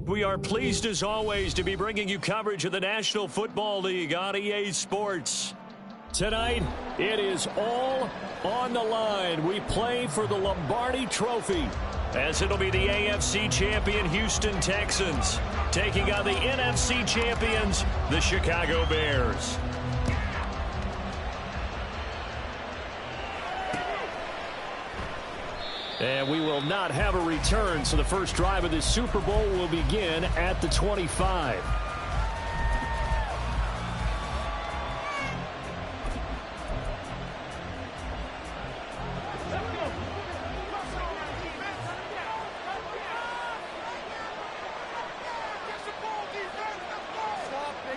We are pleased as always to be bringing you coverage of the National Football League on EA Sports. Tonight, it is all on the line. We play for the Lombardi Trophy, as it'll be the AFC champion Houston Texans taking on the NFC champions, the Chicago Bears. And we will not have a return, so the first drive of this Super Bowl will begin at the 25.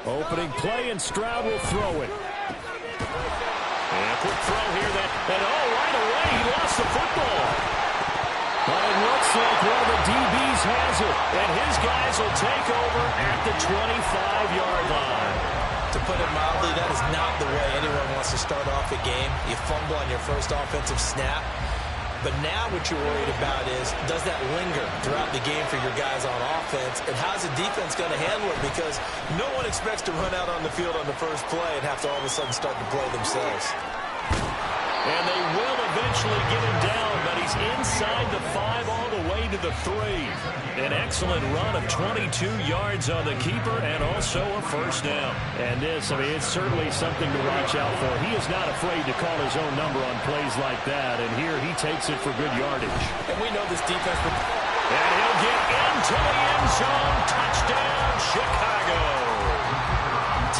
Opening play, and Stroud will throw it. And a quick throw here right away, he lost the football. But it looks like one of the DBs has it, and his guys will take over at the 25-yard line. To put it mildly, that is not the way anyone wants to start off a game. You fumble on your first offensive snap. But now what you're worried about is, does that linger throughout the game for your guys on offense? And how's the defense going to handle it? Because no one expects to run out on the field on the first play and have to all of a sudden start to play themselves. And they will eventually get him down, but he's inside the 5 all the way to the 3. An excellent run of 22 yards on the keeper and also a first down. And this, it's certainly something to watch out for. He is not afraid to call his own number on plays like that, and here he takes it for good yardage. And we know this defense. And he'll get into the end zone. Touchdown, Chicago.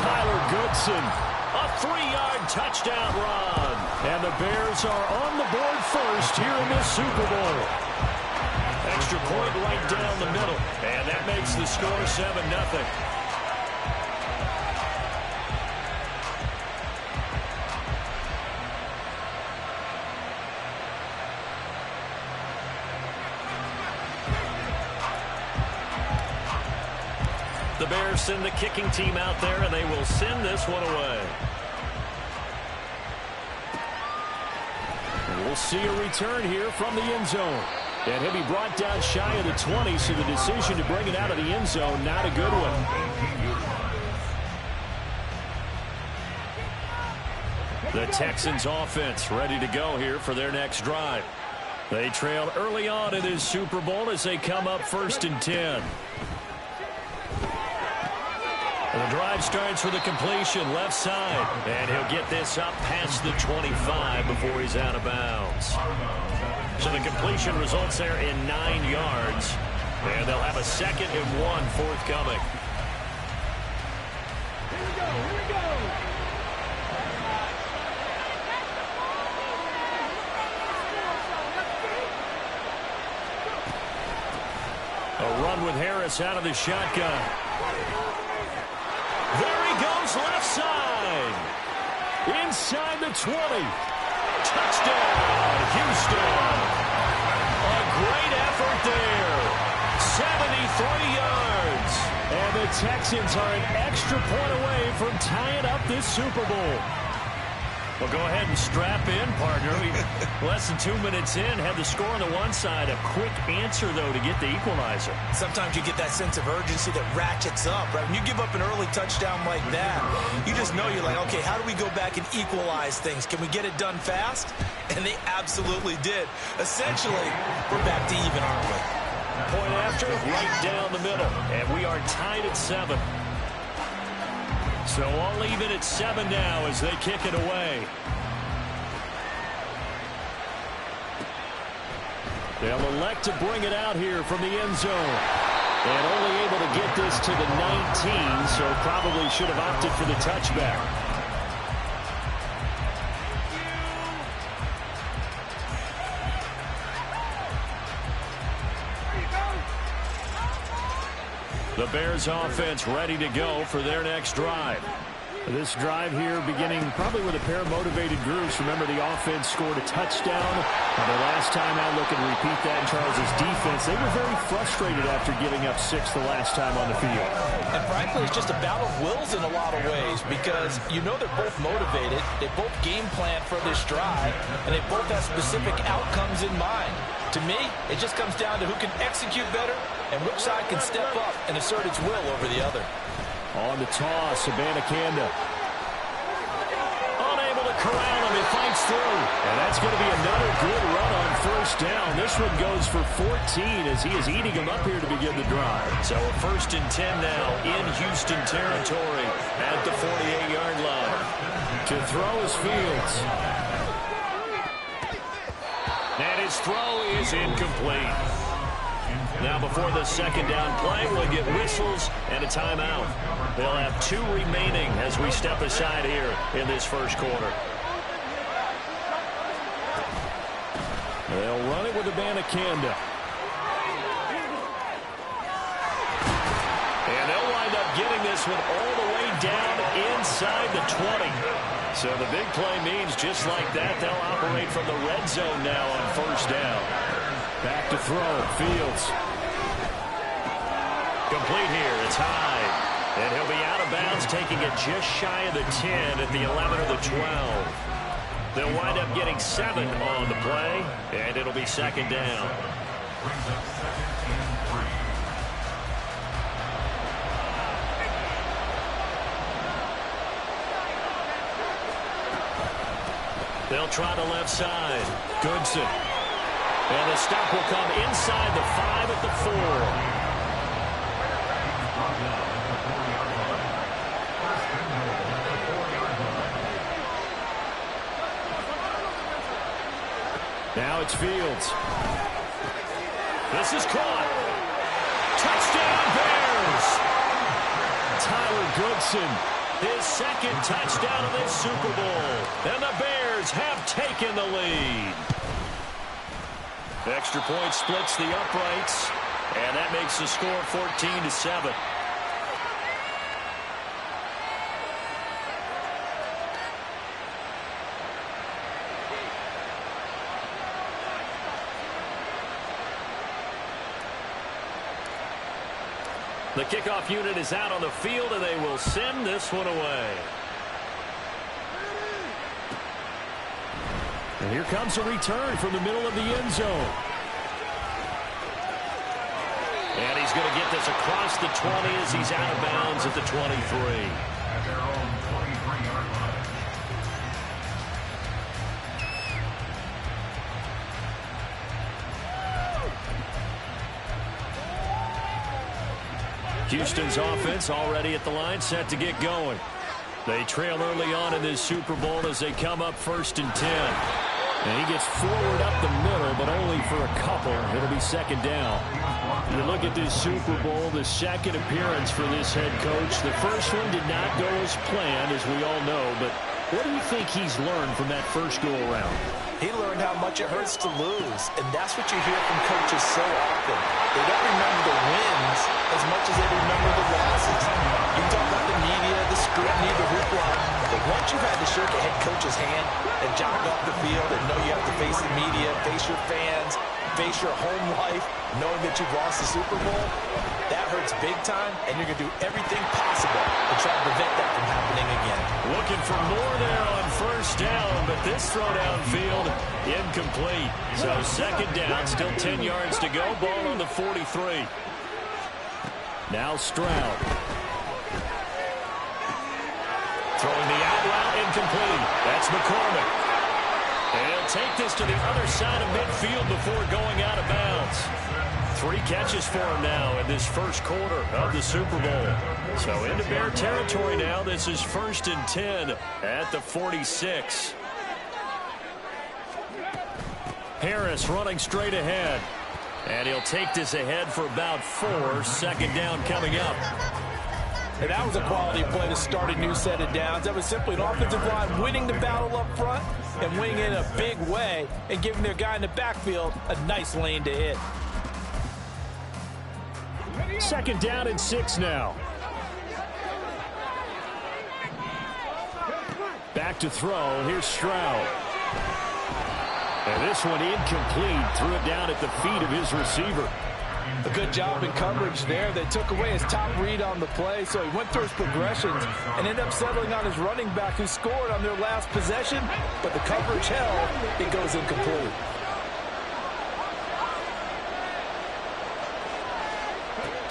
Tyler Goodson, a 3-yard touchdown run. And the Bears are on the board first here in this Super Bowl. Extra point right down the middle. And that makes the score 7-0. The Bears send the kicking team out there, and they will send this one away. We'll see a return here from the end zone. And he'll be brought down shy of the 20, so the decision to bring it out of the end zone, not a good one. The Texans offense ready to go here for their next drive. They trailed early on in this Super Bowl as they come up 1st and 10. And the drive starts with a completion left side. And he'll get this up past the 25 before he's out of bounds. So the completion results there in 9 yards. And they'll have a 2nd and 1 forthcoming. Here we go. A run with Harris out of the shotgun. There he goes left side. Inside the 20. Touchdown, Houston. A great effort there. 73 yards. And the Texans are an extra point away from tying up this Super Bowl. Well, go ahead and strap in, partner. Less than 2 minutes in, had the score on the one side. A quick answer, though, to get the equalizer. Sometimes you get that sense of urgency that ratchets up, right? When you give up an early touchdown like that, you just know you're like, okay, how do we go back and equalize things? Can we get it done fast? And they absolutely did. Essentially, we're back to even, aren't we? Point after, right down the middle. And we are tied at 7. So all even at 7 now as they kick it away. They'll elect to bring it out here from the end zone. And only able to get this to the 19, so probably should have opted for the touchback. The Bears offense ready to go for their next drive. This drive here beginning probably with a pair of motivated groups. Remember, the offense scored a touchdown. And the last time out, look and repeat that in Charles' defense. They were very frustrated after giving up 6 the last time on the field. And frankly, it's just a battle of wills in a lot of ways because you know they're both motivated. They both game plan for this drive, and they both have specific outcomes in mind. To me, it just comes down to who can execute better and which side can step up and assert its will over the other. On the toss, Abanikanda. Unable to corral him. He fights through. And that's going to be another good run on first down. This one goes for 14 as he is eating him up here to begin the drive. So a 1st and 10 now in Houston territory at the 48-yard line. To throw is Fields. And his throw is incomplete. Now before the 2nd down play, we'll get whistles and a timeout. They'll have 2 remaining as we step aside here in this first quarter. They'll run it with Abanikanda. And they'll wind up getting this one all the way down inside the 20. So the big play means just like that, they'll operate from the red zone now on first down. Back to throw, Fields. Complete here, it's high. And he'll be out of bounds, taking it just shy of the 10 at the 11 or the 12. They'll wind up getting 7 on the play, and it'll be 2nd down. They'll try the left side. Goodson. And the stop will come inside the 5 at the 4. Now it's Fields. This is caught. Touchdown, Bears! Tyler Goodson. His 2nd touchdown of this Super Bowl. And the Bears have taken the lead. Extra point splits the uprights. And that makes the score 14-7. The kickoff unit is out on the field, and they will send this one away. And here comes a return from the middle of the end zone. And he's going to get this across the 20 as he's out of bounds at the 23. Houston's offense already at the line, set to get going. They trail early on in this Super Bowl as they come up 1st and 10. And he gets forward up the middle, but only for a couple. It'll be 2nd down. You look at this Super Bowl, the 2nd appearance for this head coach. The first one did not go as planned, as we all know. But what do you think he's learned from that first go-around? He learned how much it hurts to lose, and that's what you hear from coaches so often. They don't remember the wins as much as they remember the losses. You talk about the media, the scrutiny, the hoopla, but once you've had to shake a head coach's hand and jog off the field and know you have to face the media, face your fans, face your home life, knowing that you've lost the Super Bowl, that hurts big time, and you're going to do everything possible to try to prevent that from happening again. Looking for more there on first down, but this throw downfield incomplete. So 2nd down, still 10 yards to go. Ball on the 43. Now Stroud. Throwing the out route incomplete. That's McCormick. And he'll take this to the other side of midfield before going out of bounds. 3 catches for him now in this first quarter of the Super Bowl. So into Bear territory now. This is 1st and 10 at the 46. Harris running straight ahead. And he'll take this ahead for about 4. 2nd down coming up. And that was a quality play to start a new set of downs. That was simply an offensive line winning the battle up front and winning it in a big way and giving their guy in the backfield a nice lane to hit. 2nd down and 6 now. Back to throw. Here's Stroud. And this one incomplete. Threw it down at the feet of his receiver. A good job in coverage there. They took away his top read on the play, so he went through his progressions and ended up settling on his running back who scored on their last possession, but the coverage held. It goes incomplete.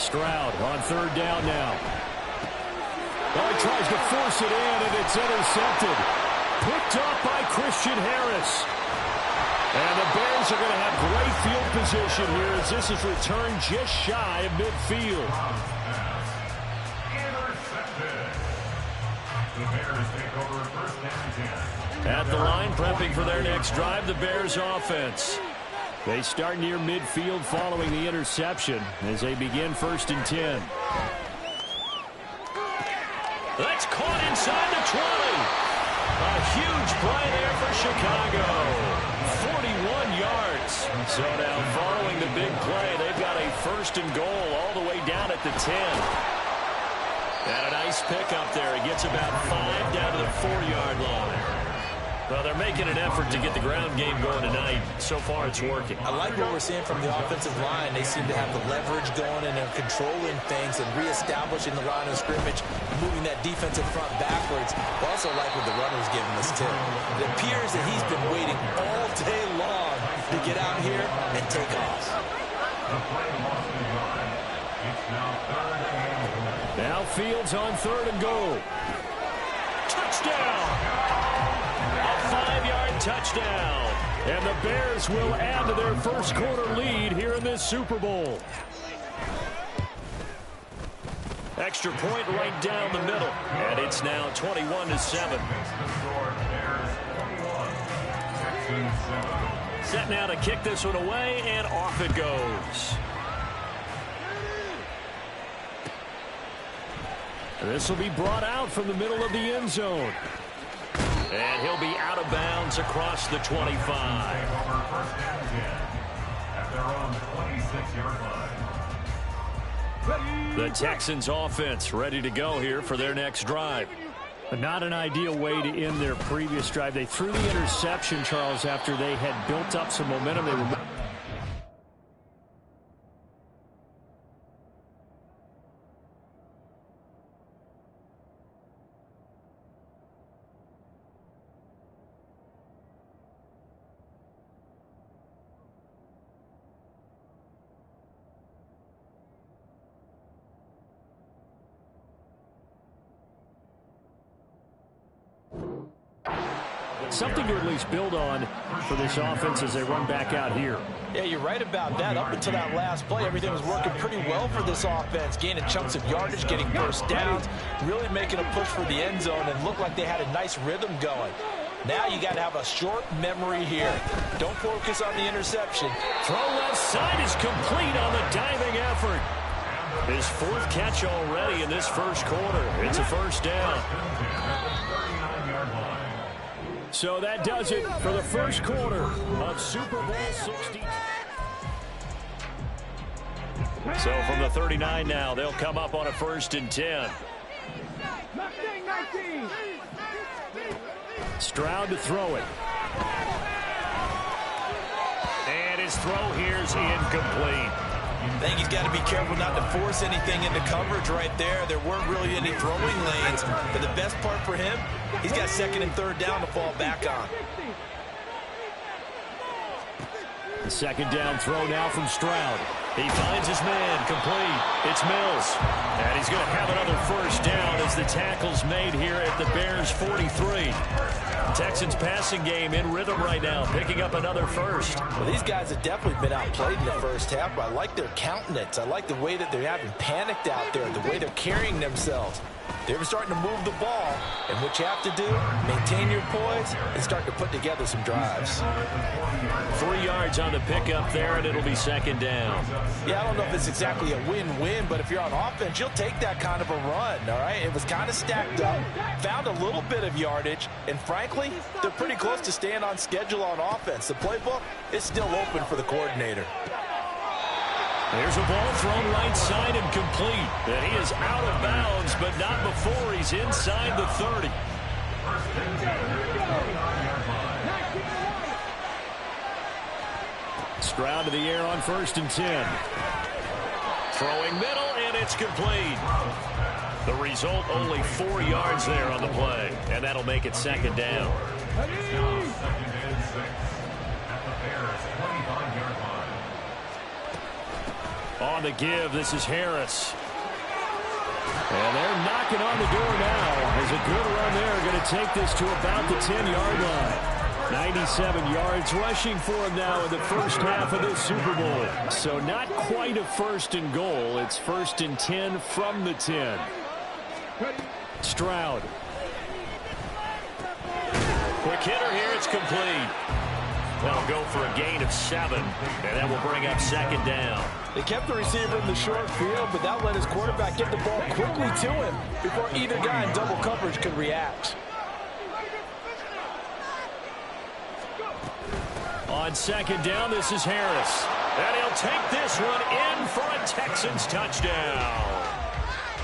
Stroud on third down now. Oh, he tries to force it in, and it's intercepted. Picked up by Christian Harris. And the Bears are going to have great field position here as this is returned just shy of midfield. At the line, prepping for their next drive, the Bears offense. They start near midfield following the interception as they begin 1st and 10. That's caught inside the 20. A huge play there for Chicago. 41 yards. So now following the big play, they've got a 1st and goal all the way down at the 10. And a nice pickup there. He gets about 5 down to the 4-yard line. Well, they're making an effort to get the ground game going tonight. So far, it's working. I like what we're seeing from the offensive line. They seem to have the leverage going, and they're controlling things and reestablishing the line of scrimmage, moving that defensive front backwards. I also like what the runner's giving us, too. It appears that he's been waiting all day long to get out here and take off. Now Fields on 3rd and goal. Touchdown! A 5-yard touchdown. And the Bears will add to their first quarter lead here in this Super Bowl. Extra point right down the middle. And it's now 21-7. Set now to kick this one away, and off it goes. This will be brought out from the middle of the end zone. And he'll be out of bounds across the 25. The Texans offense ready to go here for their next drive. But not an ideal way to end their previous drive. They threw the interception, Charles, after they had built up some momentum. They were something to at least build on for this offense as they run back out here. Yeah, you're right about that. Up until that last play, everything was working pretty well for this offense, gaining chunks of yardage, getting first downs, really making a push for the end zone, and looked like they had a nice rhythm going. Now you got to have a short memory here. Don't focus on the interception. Throw left side is complete on the diving effort. His 4th catch already in this first quarter. It's a first down. So that does it for the first quarter of Super Bowl 60. So from the 39 now, they'll come up on a 1st and 10. Stroud to throw it. And his throw here's incomplete. I think he's got to be careful not to force anything into coverage right there. There weren't really any throwing lanes. But the best part for him, he's got 2nd and 3rd down to fall back on. The 2nd down throw now from Stroud. He finds his man, complete. It's Mills. And he's going to have another first down as the tackle's made here at the Bears' 43. Texans passing game in rhythm right now, picking up another first. Well, these guys have definitely been outplayed in the first half, but I like their countenance. I like the way that they're having panicked out there, the way they're carrying themselves. They're starting to move the ball, and what you have to do, maintain your poise and start to put together some drives. 3 yards on the pickup there, and it'll be 2nd down. Yeah, I don't know if it's exactly a win-win, but if you're on offense, you'll take that kind of a run, all right? It was kind of stacked up, found a little bit of yardage, and frankly, they're pretty close to staying on schedule on offense. The playbook is still open for the coordinator. There's a ball thrown right side and complete. And he is out of bounds, but not before he's inside the 30. Stroud to the air on 1st and 10. Throwing middle, and it's complete. The result, only 4 yards there on the play. And that'll make it 2nd down. On the give, this is Harris. And they're knocking on the door now. As a good run there, going to take this to about the 10-yard line. 97 yards rushing for him now in the first half of this Super Bowl. So not quite a first and goal. It's first and 10 from the 10. Stroud. Quick hitter here. It's complete. They'll go for a gain of 7, and that will bring up second down. They kept the receiver in the short field, but that let his quarterback get the ball quickly to him before either guy in double coverage could react. On second down, this is Harris. And he'll take this one in for a Texans touchdown.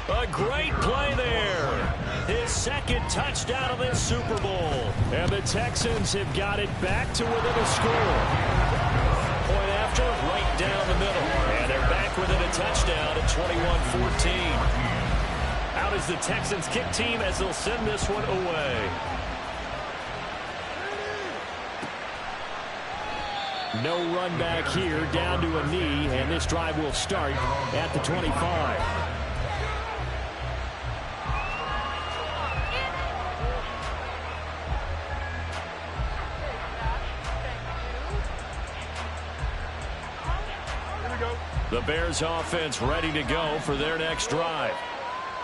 A great play there. His second touchdown of this Super Bowl. And the Texans have got it back to within a score. Point after, right down the middle. And they're back within a touchdown at 21-14. Out is the Texans kick team as they'll send this one away. No run back here, down to a knee, and this drive will start at the 25. The Bears offense ready to go for their next drive.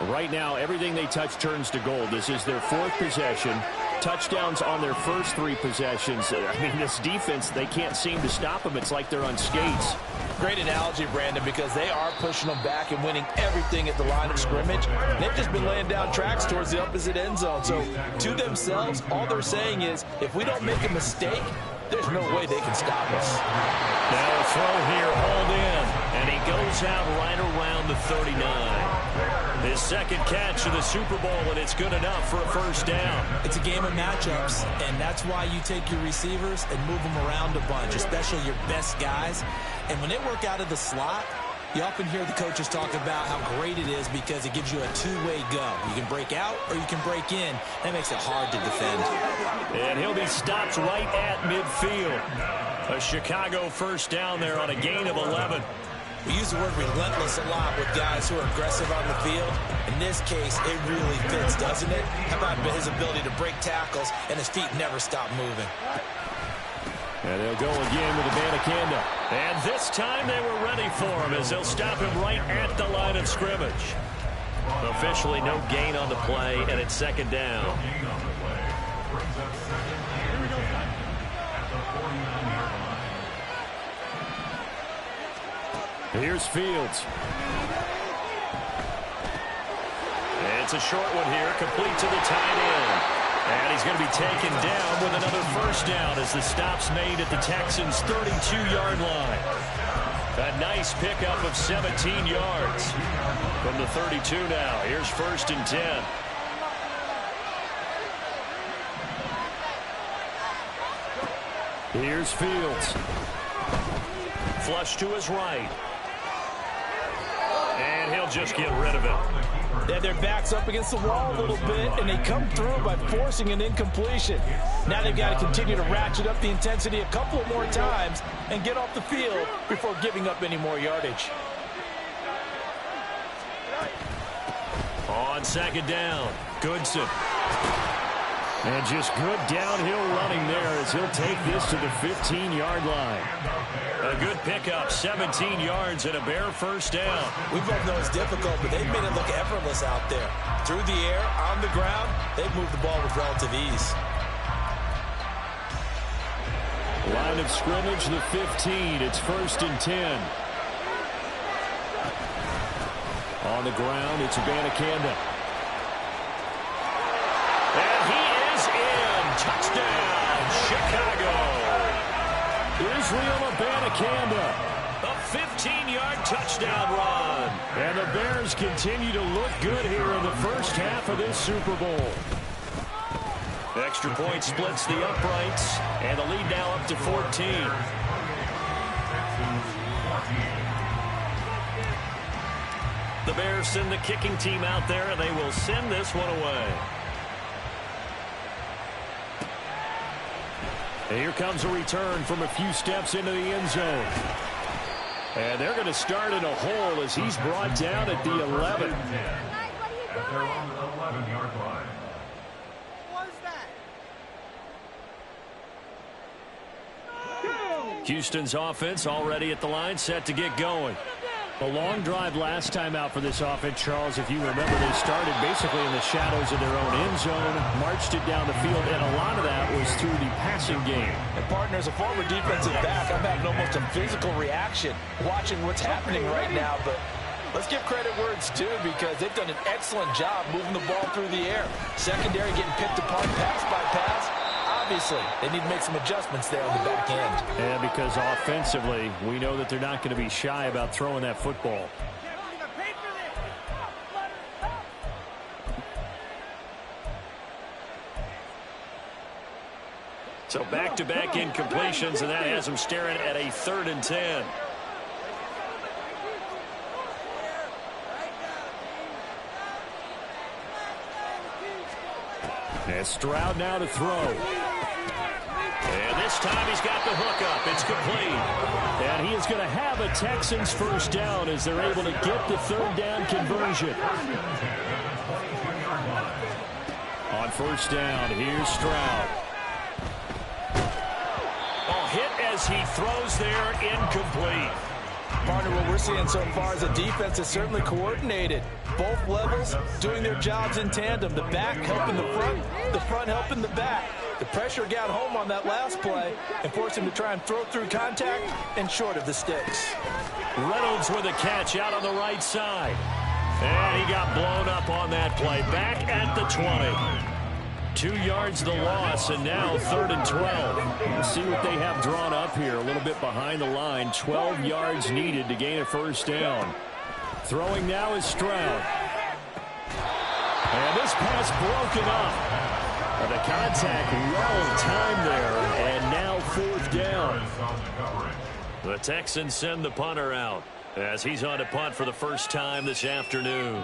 Right now, everything they touch turns to gold. This is their 4th possession. Touchdowns on their first 3 possessions. I mean, this defense, they can't seem to stop them. It's like they're on skates. Great analogy, Brandon, because they are pushing them back and winning everything at the line of scrimmage. They've just been laying down tracks towards the opposite end zone. So, to themselves, all they're saying is, if we don't make a mistake, there's no way they can stop us. Now a throw here, hauled in, and he goes out right around the 39. His second catch of the Super Bowl, and it's good enough for a first down. It's a game of matchups, and that's why you take your receivers and move them around a bunch, especially your best guys. And when they work out of the slot, you often hear the coaches talk about how great it is because it gives you a two-way go. You can break out or you can break in. That makes it hard to defend. And he'll be stopped right at midfield. A Chicago first down there on a gain of 11. We use the word relentless a lot with guys who are aggressive on the field. In this case, it really fits, doesn't it? How about his ability to break tackles and his feet never stop moving? And they'll go again with Abanikanda. And this time they were ready for him as they'll stop him right at the line of scrimmage. Officially no gain on the play, and it's second down. Here's Fields. And it's a short one here, complete to the tight end. And he's going to be taken down with another first down as the stop's made at the Texans' 32-yard line. A nice pickup of 17 yards from the 32 now. Here's first and 10. Here's Fields. Flush to his right. And he'll just get rid of it. They have their backs up against the wall a little bit, and they come through by forcing an incompletion. Now they've got to continue to ratchet up the intensity a couple of more times and get off the field before giving up any more yardage. On second down, Goodson. And just good downhill running there as he'll take this to the 15-yard line. A good pickup, 17 yards and a Bear first down. We both know it's difficult, but they've made it look effortless out there. Through the air, on the ground, they've moved the ball with relative ease. Line of scrimmage, the 15. It's first and 10. On the ground, it's Abanikanda. And he is in. Touchdown, Chicago. Israel Abanikanda. A 15-yard touchdown run. And the Bears continue to look good here in the first half of this Super Bowl. Extra point splits the uprights, and the lead now up to 14. The Bears send the kicking team out there, and they will send this one away. And here comes a return from a few steps into the end zone. And they're going to start in a hole as he's brought down at the 11. At their own 11-yard line. Houston's offense already at the line, set to get going. A long drive last time out for this offense, Charles. If you remember, they started basically in the shadows of their own end zone, marched it down the field, and a lot of that was through the passing game. And partner, as a former defensive back, I'm having almost a physical reaction watching what's happening right now. But let's give credit where it's due, because they've done an excellent job moving the ball through the air. Secondary getting picked apart pass by pass. Obviously, they need to make some adjustments there on the back end. And because offensively, we know that they're not going to be shy about throwing that football. So back-to-back incompletions, and that has them staring at a 3rd and 10. And Stroud now to throw. And this time he's got the hook up. It's complete. And he is going to have a Texans first down as they're able to get the 3rd down conversion. On first down, here's Stroud. Oh, hit as he throws there, incomplete. Partner, what we're seeing so far is a defense that's certainly coordinated. Both levels doing their jobs in tandem. The back helping the front helping the back. The pressure got home on that last play and forced him to try and throw through contact and short of the sticks. Reynolds with a catch out on the right side. And he got blown up on that play. Back at the 20. 2 yards the loss, and now 3rd and 12. We'll see what they have drawn up here. A little bit behind the line. 12 yards needed to gain a first down. Throwing now is Stroud. And this pass broken up. The contact well timed there, and now 4th down. The Texans send the punter out as he's on to punt for the first time this afternoon.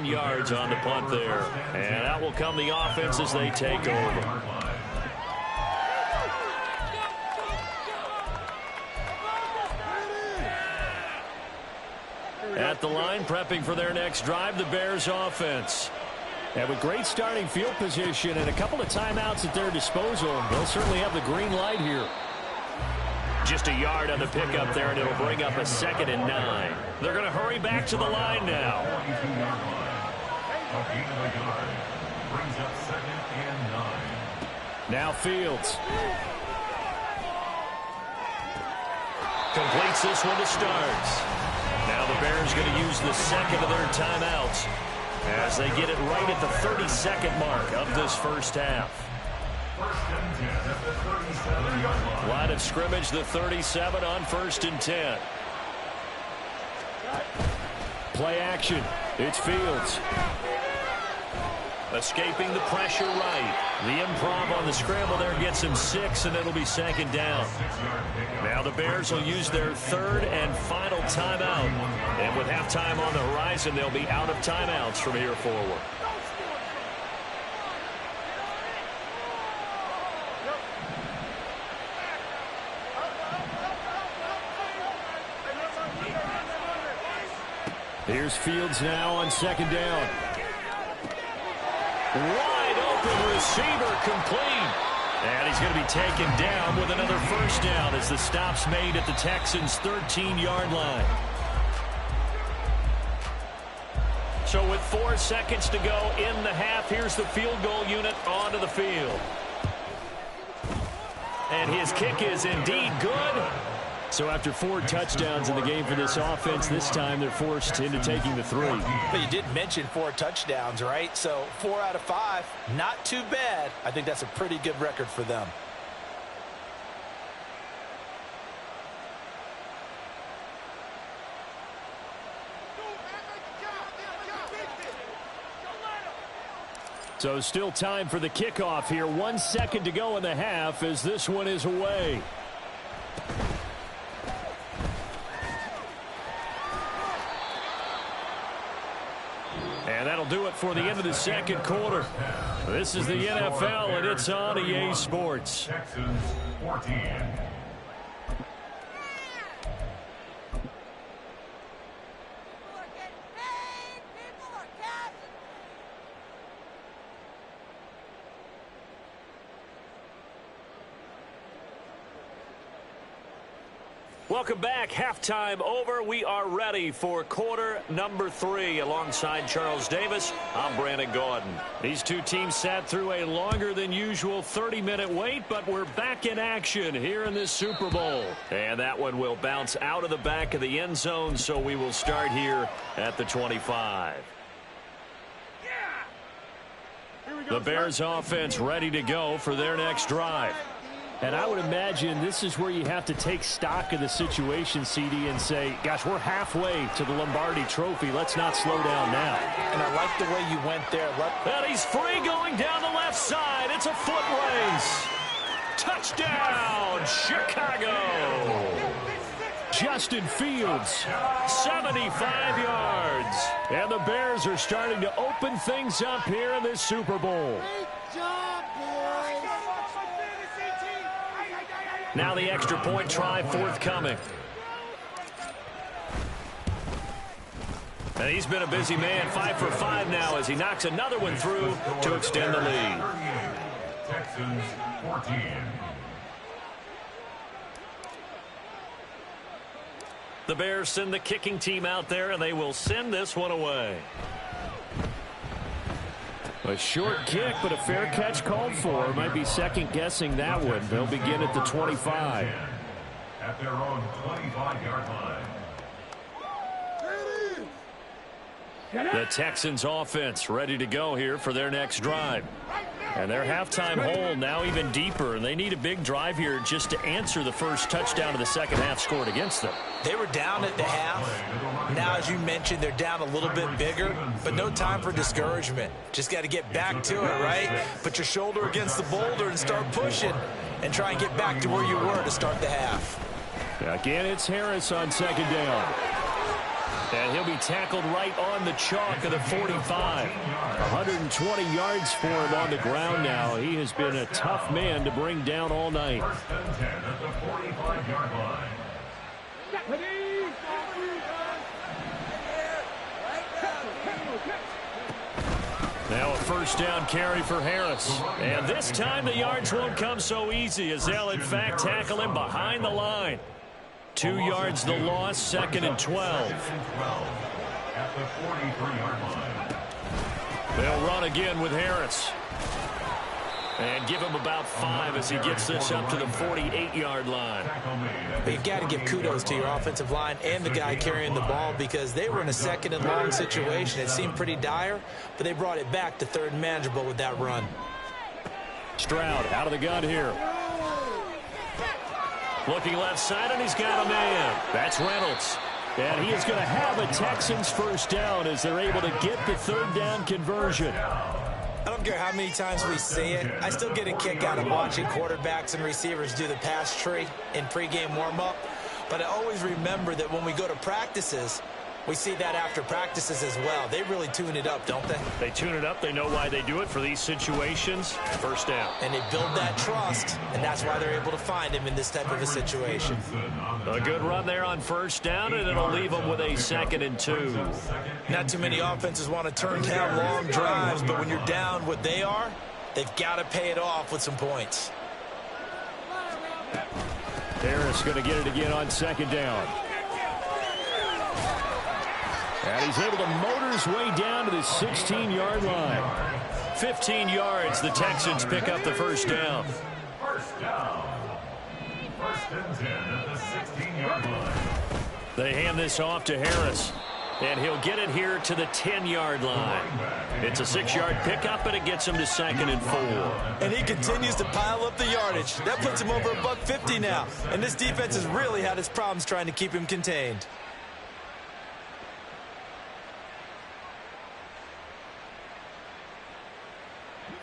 Yards on the punt there, and out will come the offense as they take over. At the line, prepping for their next drive, the Bears offense. And with great starting field position and a couple of timeouts at their disposal, they'll certainly have the green light here. Just a yard on the pickup there, and it'll bring up a 2nd and 9. They're going to hurry back to the line now. Now Fields. Completes this one to Starks. Now the Bears going to use the 2nd of their timeouts as they get it right at the 32nd mark of this first half. Line of scrimmage, the 37 on 1st and 10. Play action. It's Fields. Escaping the pressure right. The improv on the scramble there gets him 6, and it'll be 2nd down. Now the Bears will use their 3rd and final timeout. And with halftime on the horizon, they'll be out of timeouts from here forward. Here's Fields now on 2nd down. Wide open receiver, complete. And he's going to be taken down with another first down as the stop's made at the Texans' 13-yard line. So with 4 seconds to go in the half, here's the field goal unit onto the field. And his kick is indeed good. So after 4 touchdowns in the game for this offense, this time they're forced into taking the 3. But you did mention 4 touchdowns, right? So 4 out of 5, not too bad. I think that's a pretty good record for them. So still time for the kickoff here. 1 second to go in the half as this one is away. And that'll do it for the end of the second quarter. This is the NFL, and it's on EA Sports. Texans 14. Welcome back. Halftime over. We are ready for quarter number 3. Alongside Charles Davis, I'm Brandon Gordon. These two teams sat through a longer than usual 30-minute wait, but we're back in action here in this Super Bowl. And that one will bounce out of the back of the end zone, so we will start here at the 25. The Bears offense ready to go for their next drive. And I would imagine this is where you have to take stock of the situation, CD, and say, gosh, we're halfway to the Lombardi Trophy. Let's not slow down now. And I like the way you went there. And he's free going down the left side. It's a foot race. Touchdown, Chicago. Justin Fields, 75 yards. And the Bears are starting to open things up here in this Super Bowl. Now the extra point try forthcoming. And he's been a busy man, 5 for 5 now as he knocks another one through to extend the lead. Texans 14. The Bears send the kicking team out there, and they will send this one away. A short kick, but a fair catch called for. Might be second-guessing that one. They'll begin at the 25. At their own 25-yard line. The Texans offense ready to go here for their next drive. And their halftime hole now even deeper, and they need a big drive here just to answer the first touchdown of the second half scored against them. They were down at the half. Now, as you mentioned, they're down a little bit bigger, but no time for discouragement. Just got to get back to it, right? Put your shoulder against the boulder and start pushing and try and get back to where you were to start the half. Again, it's Harris on second down. And he'll be tackled right on the chalk of the 45. 120 yards for him on the ground now. He has been a tough man to bring down all night. First and 10 at the 45-yard line. Now a first down carry for Harris. And this time the yards won't come so easy as they'll in fact tackle him behind the line. 2 yards the loss, second and 12. At the 43-yard line. They'll run again with Harris. And give him about 5 as he gets this up to the 48-yard line. But you've got to give kudos to your offensive line and the guy carrying the ball because they were in a second and long situation. It seemed pretty dire, but they brought it back to third and manageable with that run. Stroud out of the gun here. Looking left side, and he's got a man. That's Reynolds. And he is going to have a Texans first down as they're able to get the third down conversion. I don't care how many times we see it. I still get a kick out of watching quarterbacks and receivers do the pass tree in pregame warm-up. But I always remember that when we go to practices, we see that after practices as well. They really tune it up, don't they? They tune it up. They know why they do it for these situations. First down. And they build that trust, and that's why they're able to find him in this type of a situation. A good run there on first down, and it'll leave them with a 2nd and 2. Not too many offenses want to turn down long drives, but when you're down what they are, they've got to pay it off with some points. Harris going to get it again on second down. And he's able to motor his way down to the 16-yard line. 15 yards, the Texans pick up the first down. First down. First and 10 at the 16-yard line. They hand this off to Harris. And he'll get it here to the 10-yard line. It's a 6-yard pickup, and it gets him to 2nd and 4. And he continues to pile up the yardage. That puts him over $150 now. And this defense has really had its problems trying to keep him contained.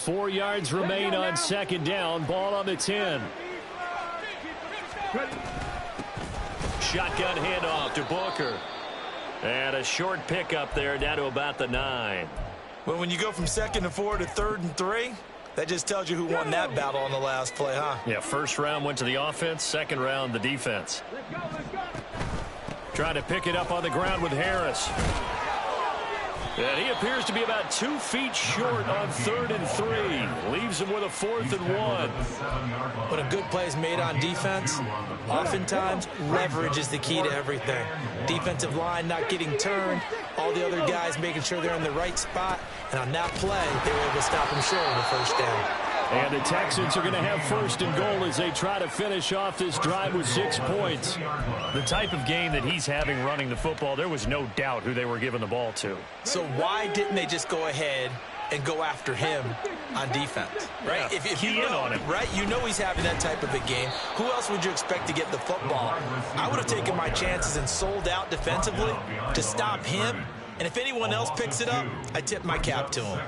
4 yards remain on second down. Ball on the 10. Shotgun handoff to Booker. And a short pickup there down to about the 9. Well, when you go from 2nd and 4 to 3rd and 3, that just tells you who won that battle on the last play, huh? Yeah, first round went to the offense, second round the defense. Trying to pick it up on the ground with Harris. And he appears to be about 2 feet short on 3rd and 3. Leaves him with a 4th and 1. When a good play is made on defense, oftentimes leverage is the key to everything. Defensive line not getting turned, all the other guys making sure they're in the right spot, and on that play, they were able to stop him short of the first down. And the Texans are going to have 1st and goal as they try to finish off this drive with 6 points. The type of game that he's having running the football, there was no doubt who they were giving the ball to. So why didn't they just go ahead and go after him on defense, right? Yeah, if you know, on him. right, you know he's having that type of a game. Who else would you expect to get the football? I would have taken my chances and sold out defensively to stop him. And if anyone else picks it up, I tip my cap to him.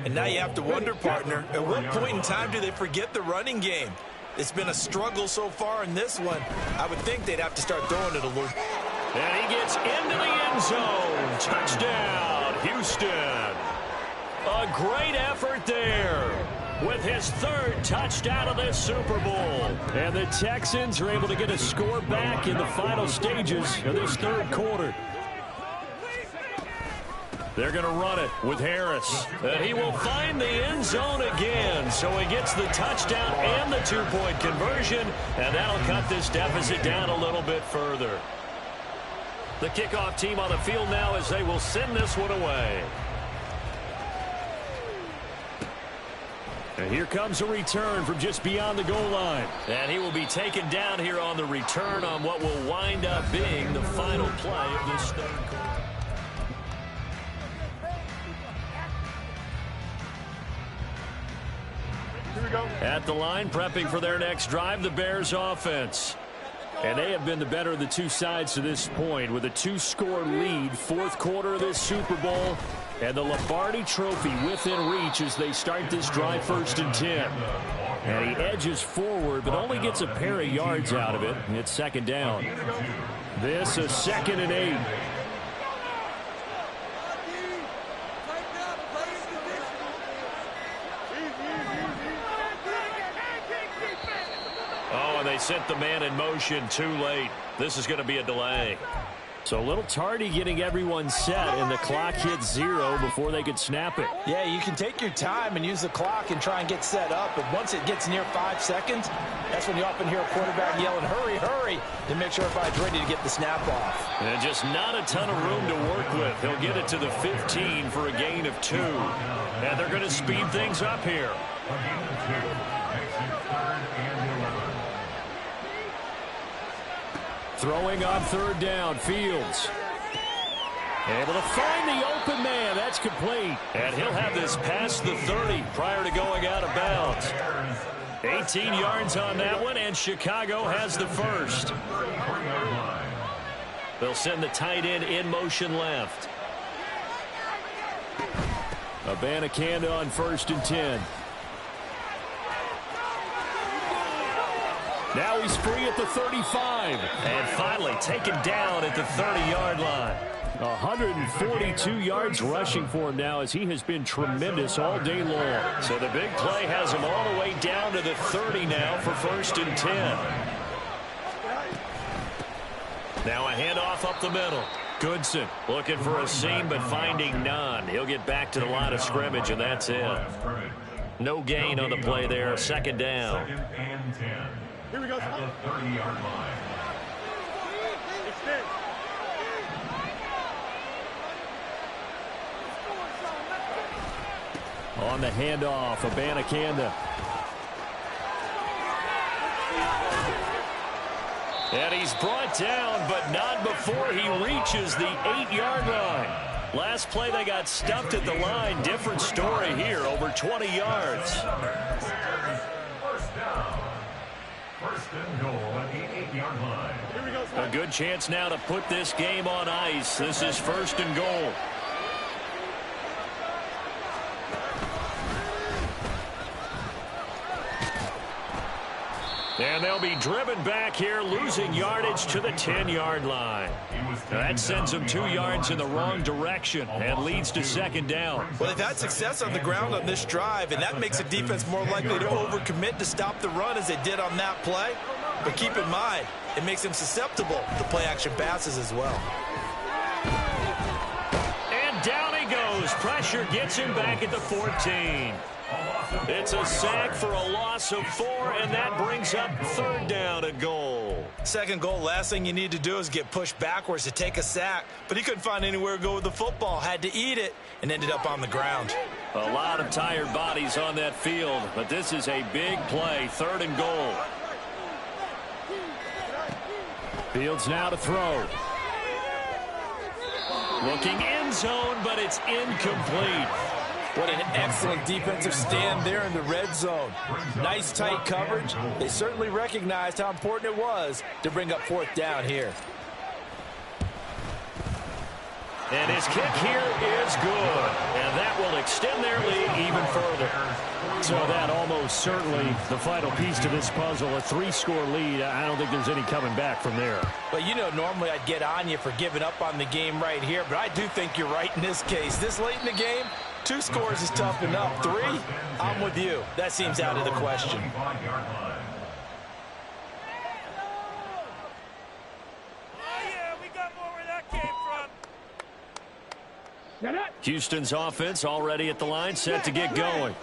And now you have to wonder, partner, at what point in time do they forget the running game? It's been a struggle so far in this one. I would think they'd have to start throwing it a little. And he gets into the end zone. Touchdown, Houston. A great effort there with his 3rd touchdown of this Super Bowl. And the Texans are able to get a score back in the final stages of this 3rd quarter. They're going to run it with Harris. And he will find the end zone again. So he gets the touchdown and the 2-point conversion. And that'll cut this deficit down a little bit further. The kickoff team on the field now as they will send this one away. And here comes a return from just beyond the goal line. And he will be taken down here on the return on what will wind up being the final play of this 3rd quarter. At the line, prepping for their next drive, the Bears offense. And they have been the better of the 2 sides to this point with a 2-score lead, 4th quarter of this Super Bowl. And the Lombardi Trophy within reach as they start this drive 1st and 10. And he edges forward, but only gets a pair of yards out of it. It's 2nd down. This a 2nd and 8. They sent the man in motion too late. This is going to be a delay. So a little tardy getting everyone set, and the clock hits 0 before they could snap it. Yeah, you can take your time and use the clock and try and get set up, but once it gets near 5 seconds, that's when you often hear a quarterback yelling, hurry, hurry, to make sure everybody's ready to get the snap off. And just not a ton of room to work with. He'll get it to the 15 for a gain of 2. And they're going to speed things up here. Throwing on 3rd down, Fields. Able to find the open man. That's complete. And he'll have this past the 30 prior to going out of bounds. 18 yards on that one, and Chicago has the 1st. They'll send the tight end in motion left. Abanikanda on 1st and 10. Now he's free at the 35. And finally taken down at the 30-yard line. 142 yards rushing for him now as he has been tremendous all day long. So the big play has him all the way down to the 30 now for 1st and 10. Now a handoff up the middle. Goodson looking for a seam but finding none. He'll get back to the line of scrimmage, and that's it. No gain on the play there. 2nd down. 2nd and 10. Here we go. At the 30-yard line. On the handoff, Abanikanda. And he's brought down, but not before he reaches the 8-yard line. Last play, they got stuffed at the line. Different story here, over 20 yards. First down. 1st and goal at the 8-yard line. Here we go. A good chance now to put this game on ice. This is 1st and goal. And they'll be driven back here, losing yardage to the 10-yard line. Now that sends them 2 yards in the wrong direction and leads to second down. Well, they've had success on the ground on this drive, and that makes the defense more likely to overcommit to stop the run as they did on that play. But keep in mind, it makes them susceptible to play-action passes as well. And down he goes. Pressure gets him back at the 14. It's a sack for a loss of 4, and that brings up third down and goal. Second goal, last thing you need to do is get pushed backwards to take a sack. But he couldn't find anywhere to go with the football, had to eat it, and ended up on the ground. A lot of tired bodies on that field, but this is a big play, third and goal. Fields now to throw. Looking end zone, but it's incomplete. What an excellent defensive stand there in the red zone. Nice tight coverage. They certainly recognized how important it was to bring up fourth down here. And his kick here is good. And that will extend their lead even further. So that almost certainly the final piece to this puzzle, a 3-score lead. I don't think there's any coming back from there. Well, you know, normally I'd get on you for giving up on the game right here, but I do think you're right in this case. This late in the game, 2 scores is tough enough. 3, I'm with you. That seems out of the question. Houston's offense already at the line, set to get going.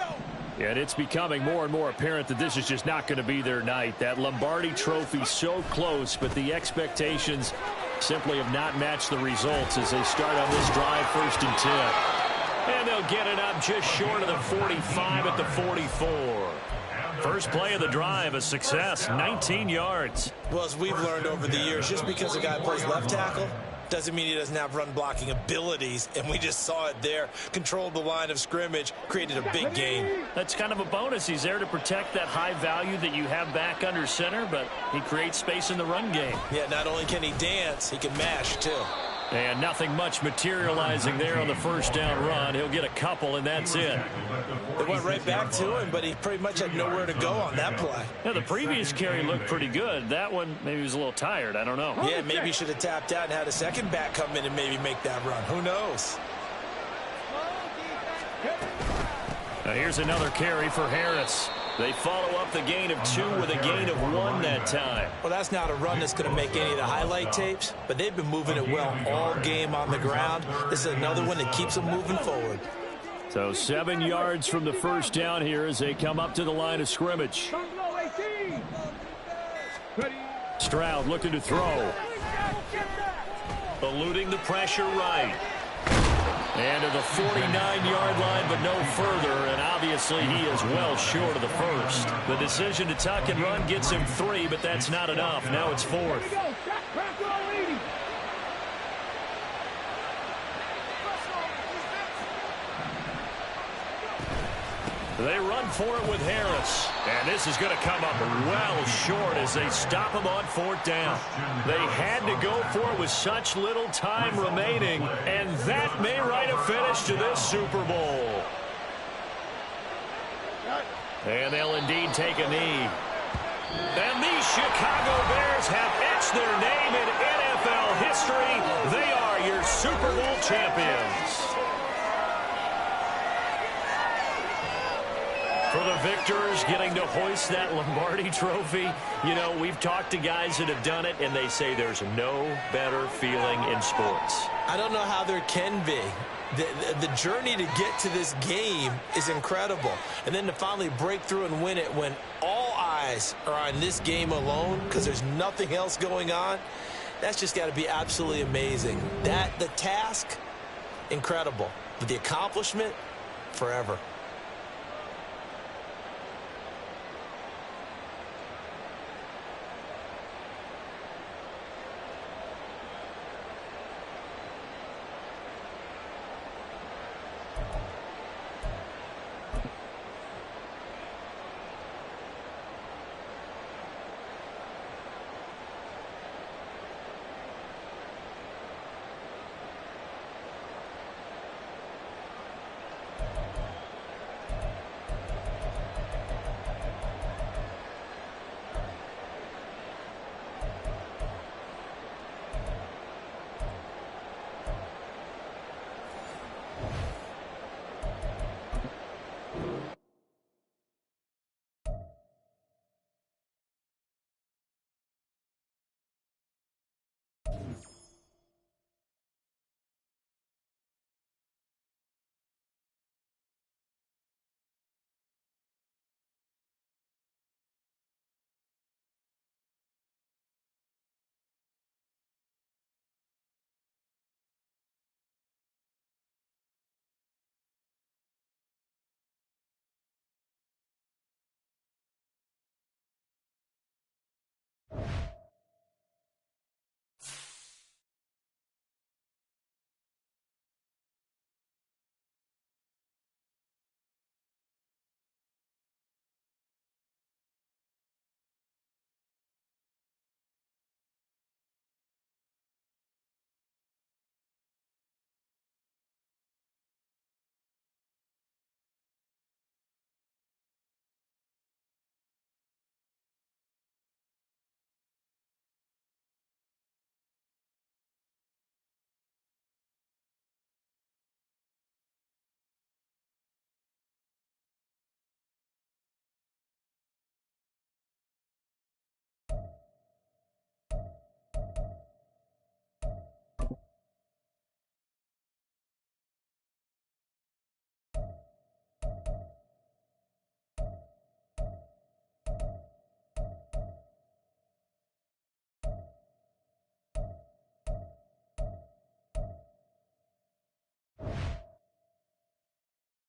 And it's becoming more and more apparent that this is just not going to be their night. That Lombardi Trophy so close, but the expectations simply have not matched the results as they start on this drive, 1st and 10. And they'll get it up just short of the 45 at the 44. First play of the drive, a success, 19 yards. Well, as we've learned over the years, just because a guy plays left tackle doesn't mean he doesn't have run blocking abilities, and we just saw it there. Controlled the line of scrimmage, created a big gain. That's kind of a bonus. He's there to protect that high value that you have back under center, but he creates space in the run game. Yeah, not only can he dance, he can mash too. And nothing much materializing there on the first down run. He'll get a couple, and that's it. It went right back to him, but he pretty much had nowhere to go on that play. Now, the previous carry looked pretty good. That one, maybe he was a little tired. I don't know. Yeah, maybe he should have tapped out and had a second back come in and maybe make that run. Who knows? Now, here's another carry for Harris. They follow up the gain of 2 with a gain of 1 that time. Well, that's not a run that's going to make any of the highlight tapes, but they've been moving it well all game on the ground. This is another one that keeps them moving forward. So 7 yards from the first down here as they come up to the line of scrimmage. Stroud looking to throw. Eluding the pressure right. And to the 49-yard line, but no further, and obviously he is well short of the first. The decision to tuck and run gets him 3, but that's not enough. Now it's 4th. They run for it with Harris. And this is going to come up well short as they stop him on 4th down. They had to go for it with such little time remaining, and that may write a finish to this Super Bowl. And they'll indeed take a knee. And the Chicago Bears have etched their name in NFL history. They are your Super Bowl champions. For the victors getting to hoist that Lombardi Trophy, you know, we've talked to guys that have done it, and they say there's no better feeling in sports. I don't know how there can be. The journey to get to this game is incredible. And then to finally break through and win it when all eyes are on this game alone because there's nothing else going on, that's just got to be absolutely amazing. The task, incredible. But the accomplishment, forever.